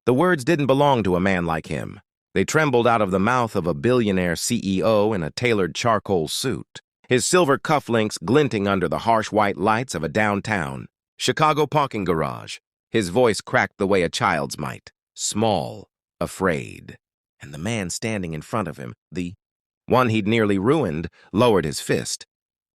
The words didn't belong to a man like him. They trembled out of the mouth of a billionaire CEO in a tailored charcoal suit, his silver cufflinks glinting under the harsh white lights of a downtown Chicago parking garage. His voice cracked the way a child's might, small, afraid. And the man standing in front of him, the one he'd nearly ruined, lowered his fist.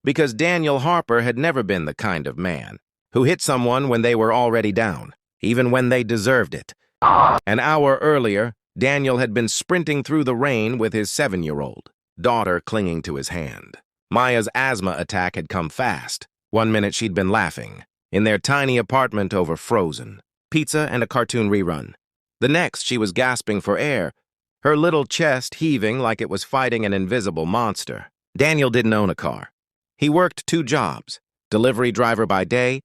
Because Daniel Harper had never been the kind of man who hit someone when they were already down, even when they deserved it. An hour earlier, Daniel had been sprinting through the rain with his 7-year-old daughter clinging to his hand. Maya's asthma attack had come fast. 1 minute she'd been laughing in their tiny apartment over Frozen, pizza and a cartoon rerun. The next, she was gasping for air, her little chest heaving like it was fighting an invisible monster. Daniel didn't own a car. He worked 2 jobs, delivery driver by day,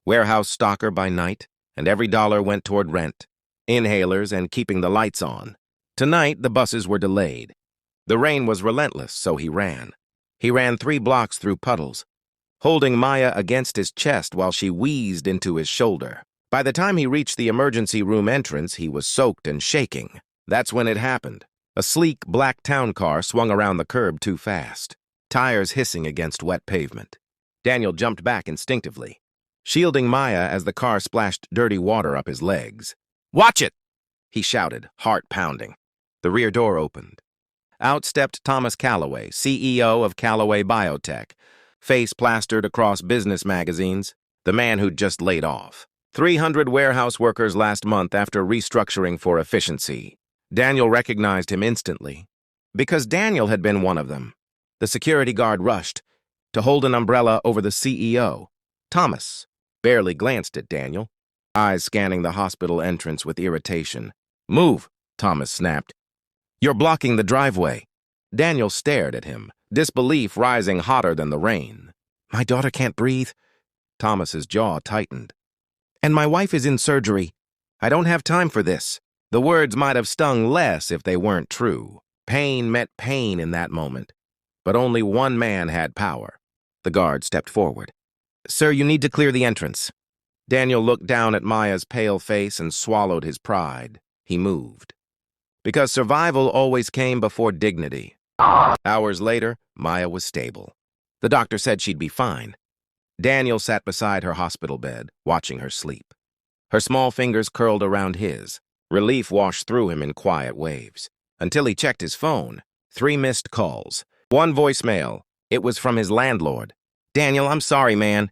warehouse stocker by night, and every dollar went toward rent, inhalers, and keeping the lights on. Tonight, the buses were delayed. The rain was relentless, so he ran. He ran 3 blocks through puddles, holding Maya against his chest while she wheezed into his shoulder. By the time he reached the emergency room entrance, he was soaked and shaking. That's when it happened. A sleek black town car swung around the curb too fast, tires hissing against wet pavement. Daniel jumped back instinctively, shielding Maya as the car splashed dirty water up his legs. "Watch it!" he shouted, heart pounding. The rear door opened. Out stepped Thomas Calloway, CEO of Calloway Biotech, face plastered across business magazines, the man who'd just laid off 300 warehouse workers last month after restructuring for efficiency. Daniel recognized him instantly, because Daniel had been one of them. The security guard rushed to hold an umbrella over the CEO. Thomas barely glanced at Daniel, eyes scanning the hospital entrance with irritation. "Move," Thomas snapped. "You're blocking the driveway." Daniel stared at him, disbelief rising hotter than the rain. "My daughter can't breathe." Thomas's jaw tightened. "And my wife is in surgery. I don't have time for this." The words might have stung less if they weren't true. Pain met pain in that moment. But only one man had power. The guard stepped forward. "Sir, you need to clear the entrance." Daniel looked down at Maya's pale face and swallowed his pride. He moved. Because survival always came before dignity. Hours later, Maya was stable. The doctor said she'd be fine. Daniel sat beside her hospital bed, watching her sleep. Her small fingers curled around his. Relief washed through him in quiet waves. Until he checked his phone. 3 missed calls. 1 voicemail. It was from his landlord. "Daniel, I'm sorry, man.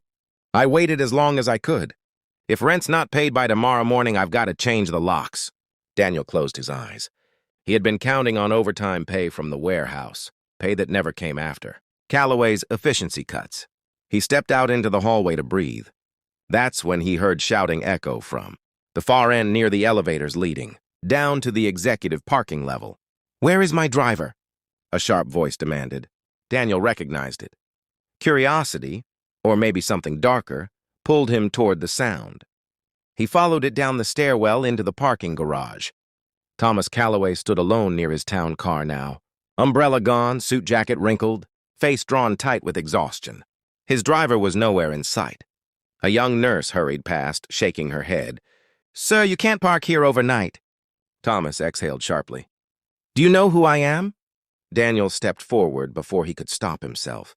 I waited as long as I could. If rent's not paid by tomorrow morning, I've got to change the locks." Daniel closed his eyes. He had been counting on overtime pay from the warehouse, pay that never came after. Calloway's efficiency cuts. He stepped out into the hallway to breathe. That's when he heard shouting echo from the far end near the elevators leading, down to the executive parking level. "Where is my driver?" a sharp voice demanded. Daniel recognized it. Curiosity, or maybe something darker, pulled him toward the sound. He followed it down the stairwell into the parking garage. Thomas Calloway stood alone near his town car now. Umbrella gone, suit jacket wrinkled, face drawn tight with exhaustion. His driver was nowhere in sight. A young nurse hurried past, shaking her head. "Sir, you can't park here overnight." Thomas exhaled sharply. "Do you know who I am?" Daniel stepped forward before he could stop himself.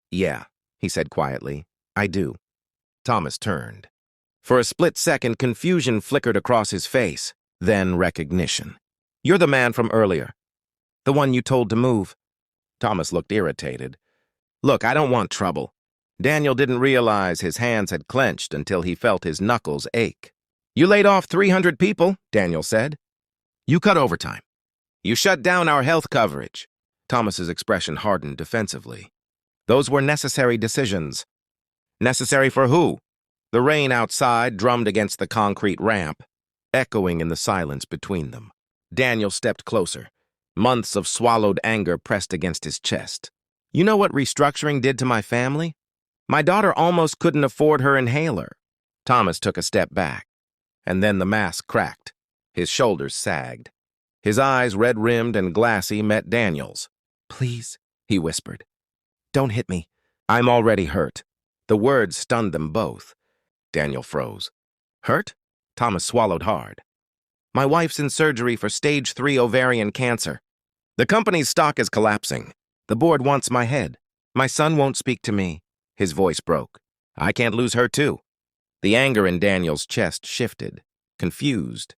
"Yeah," he said quietly, "I do." Thomas turned. For a split second, confusion flickered across his face, then recognition. "You're the man from earlier. The one you told to move." Thomas looked irritated. "Look, I don't want trouble." Daniel didn't realize his hands had clenched until he felt his knuckles ache. "You laid off 300 people, Daniel said. You cut overtime. You shut down our health coverage." Thomas's expression hardened defensively. "Those were necessary decisions." "Necessary for who?" The rain outside drummed against the concrete ramp, echoing in the silence between them. Daniel stepped closer. Months of swallowed anger pressed against his chest. "You know what restructuring did to my family? My daughter almost couldn't afford her inhaler." Thomas took a step back, and then the mask cracked. His shoulders sagged. His eyes, red-rimmed and glassy, met Daniel's. "Please," he whispered. "Don't hit me. I'm already hurt." The words stunned them both. Daniel froze. "Hurt?" Thomas swallowed hard. My wife's in surgery for stage 3 ovarian cancer. The company's stock is collapsing. The board wants my head. My son won't speak to me. His voice broke. I can't lose her too. The anger in Daniel's chest shifted, confused,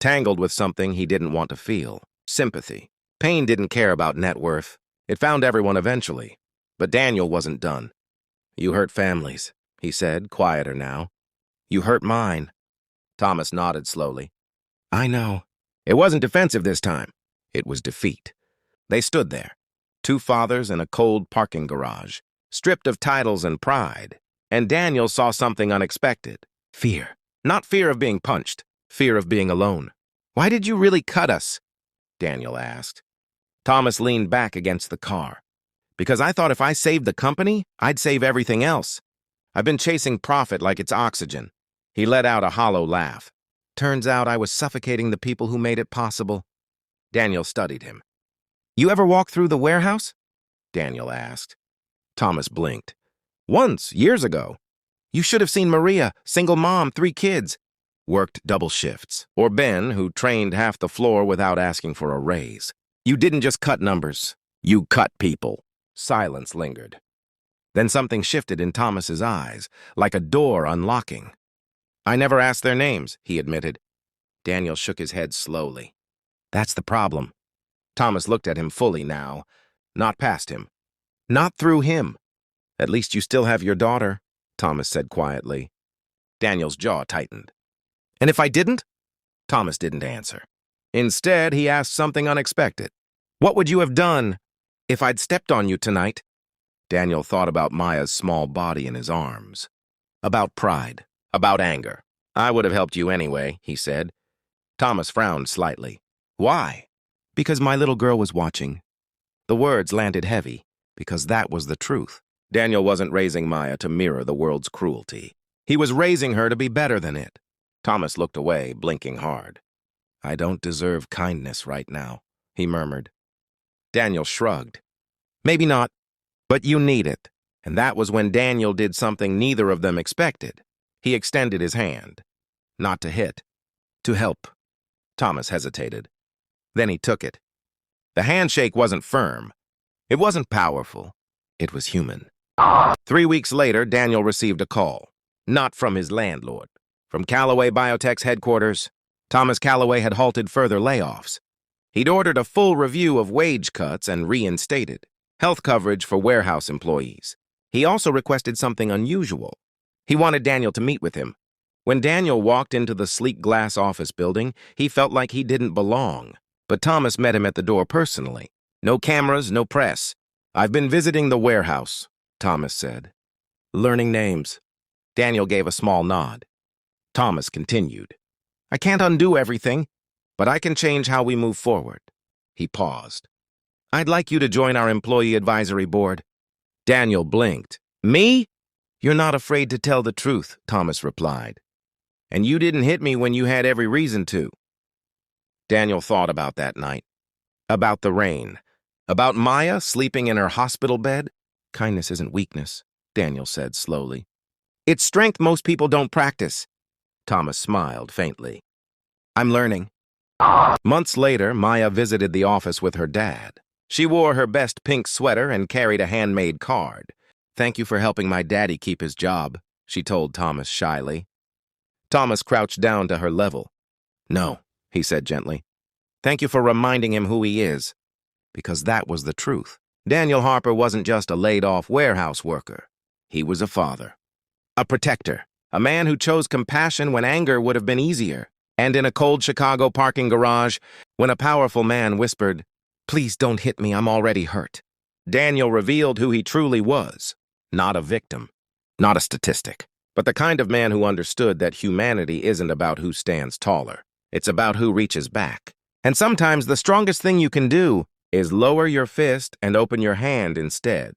tangled with something he didn't want to feel. Sympathy. Pain didn't care about net worth. It found everyone eventually. But Daniel wasn't done. You hurt families, he said, quieter now. You hurt mine. Thomas nodded slowly. I know. It wasn't defensive this time. It was defeat. They stood there, 2 fathers in a cold parking garage, stripped of titles and pride. And Daniel saw something unexpected. Fear. Not fear of being punched. Fear of being alone. Why did you really cut us? Daniel asked. Thomas leaned back against the car. Because I thought if I saved the company, I'd save everything else. I've been chasing profit like it's oxygen. He let out a hollow laugh. Turns out I was suffocating the people who made it possible. Daniel studied him. You ever walk through the warehouse? Daniel asked. Thomas blinked. Once, years ago. You should have seen Maria, single mom, 3 kids. Worked double shifts. Or Ben, who trained half the floor without asking for a raise. You didn't just cut numbers. You cut people. Silence lingered. Then something shifted in Thomas's eyes, like a door unlocking. I never asked their names, he admitted. Daniel shook his head slowly. That's the problem. Thomas looked at him fully now, not past him. Not through him. At least you still have your daughter, Thomas said quietly. Daniel's jaw tightened. And if I didn't? Thomas didn't answer. Instead, he asked something unexpected. What would you have done if I'd stepped on you tonight? Daniel thought about Maya's small body in his arms. About pride. About anger. I would have helped you anyway, he said. Thomas frowned slightly. Why? Because my little girl was watching. The words landed heavy, because that was the truth. Daniel wasn't raising Maya to mirror the world's cruelty. He was raising her to be better than it. Thomas looked away, blinking hard. I don't deserve kindness right now, he murmured. Daniel shrugged. Maybe not, but you need it. And that was when Daniel did something neither of them expected. He extended his hand. Not to hit. To help. Thomas hesitated. Then he took it. The handshake wasn't firm. It wasn't powerful. It was human. 3 weeks later, Daniel received a call. Not from his landlord. From Callaway Biotech's headquarters. Thomas Callaway had halted further layoffs. He'd ordered a full review of wage cuts and reinstated health coverage for warehouse employees. He also requested something unusual. He wanted Daniel to meet with him. When Daniel walked into the sleek glass office building, he felt like he didn't belong. But Thomas met him at the door personally. No cameras, no press. I've been visiting the warehouse, Thomas said. Learning names. Daniel gave a small nod. Thomas continued. I can't undo everything, but I can change how we move forward. He paused. I'd like you to join our employee advisory board. Daniel blinked. Me? You're not afraid to tell the truth, Thomas replied. And you didn't hit me when you had every reason to. Daniel thought about that night. About the rain. About Maya sleeping in her hospital bed. Kindness isn't weakness, Daniel said slowly. It's strength most people don't practice. Thomas smiled faintly. I'm learning. Months later, Maya visited the office with her dad. She wore her best pink sweater and carried a handmade card. Thank you for helping my daddy keep his job, she told Thomas shyly. Thomas crouched down to her level. No, he said gently. Thank you for reminding him who he is. Because that was the truth. Daniel Harper wasn't just a laid-off warehouse worker. He was a father. A protector. A man who chose compassion when anger would have been easier. And in a cold Chicago parking garage, when a powerful man whispered, Please don't hit me, I'm already hurt. Daniel revealed who he truly was. Not a victim. Not a statistic. But the kind of man who understood that humanity isn't about who stands taller. It's about who reaches back. And sometimes the strongest thing you can do is lower your fist and open your hand instead.